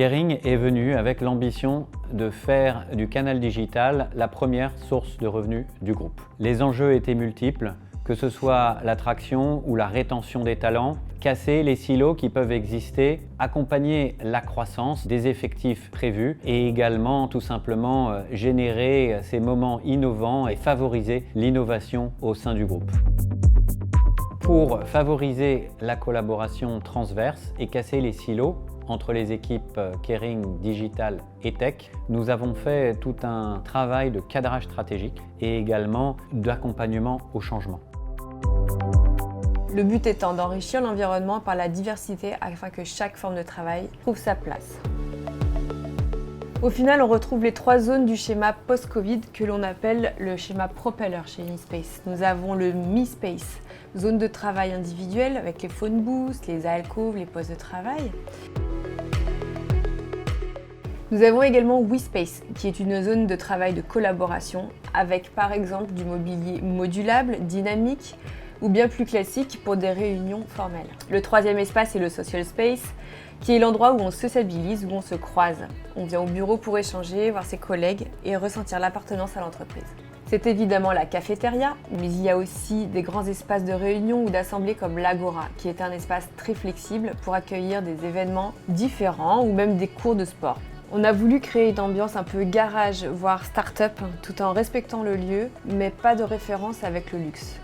Kering est venu avec l'ambition de faire du canal digital la première source de revenus du groupe. Les enjeux étaient multiples, que ce soit l'attraction ou la rétention des talents, casser les silos qui peuvent exister, accompagner la croissance des effectifs prévus et également tout simplement générer ces moments innovants et favoriser l'innovation au sein du groupe. Pour favoriser la collaboration transverse et casser les silos entre les équipes Kering Digital et Tech, nous avons fait tout un travail de cadrage stratégique et également d'accompagnement au changement. Le but étant d'enrichir l'environnement par la diversité afin que chaque forme de travail trouve sa place. Au final, on retrouve les 3 zones du schéma post-Covid que l'on appelle le schéma propeller chez MeSpace. Nous avons le MeSpace, zone de travail individuelle avec les phone booths, les alcôves, les postes de travail. Nous avons également WeSpace, qui est une zone de travail de collaboration avec par exemple du mobilier modulable, dynamique ou bien plus classique pour des réunions formelles. Le 3e espace est le Social Space, qui est l'endroit où on se sociabilise, où on se croise. On vient au bureau pour échanger, voir ses collègues et ressentir l'appartenance à l'entreprise. C'est évidemment la cafétéria, mais il y a aussi des grands espaces de réunion ou d'assemblée comme l'Agora, qui est un espace très flexible pour accueillir des événements différents ou même des cours de sport. On a voulu créer une ambiance un peu garage, voire start-up, tout en respectant le lieu, mais pas de référence avec le luxe.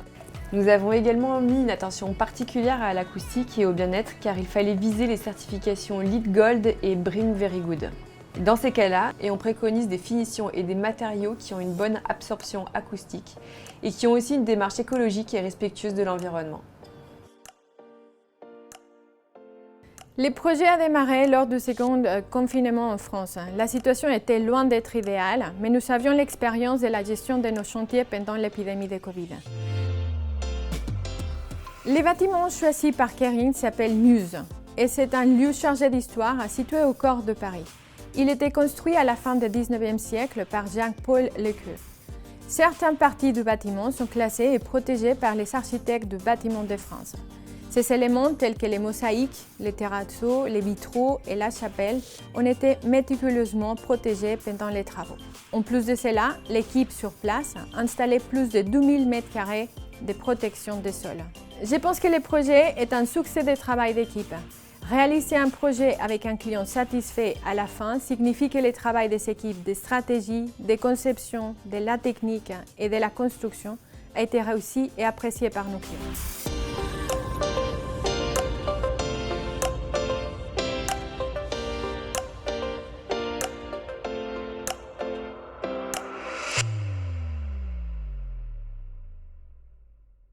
Nous avons également mis une attention particulière à l'acoustique et au bien-être car il fallait viser les certifications LEED Gold et BREEAM Very Good. Dans ces cas-là, on préconise des finitions et des matériaux qui ont une bonne absorption acoustique et qui ont aussi une démarche écologique et respectueuse de l'environnement. Le projet a démarré lors du second confinement en France. La situation était loin d'être idéale, mais nous avions l'expérience de la gestion de nos chantiers pendant l'épidémie de Covid. Le bâtiment choisi par Kering s'appelle Muse et c'est un lieu chargé d'histoire situé au cœur de Paris. Il était construit à la fin du 19e siècle par Jean-Paul Lecœur. Certaines parties du bâtiment sont classées et protégées par les architectes du bâtiment de France. Ces éléments tels que les mosaïques, les terrazzo, les vitraux et la chapelle ont été méticuleusement protégés pendant les travaux. En plus de cela, l'équipe sur place a installé plus de 2000 m² de protection des sols. Je pense que le projet est un succès de travail d'équipe. Réaliser un projet avec un client satisfait à la fin signifie que le travail des équipes de stratégie, de conception, de la technique et de la construction a été réussi et apprécié par nos clients.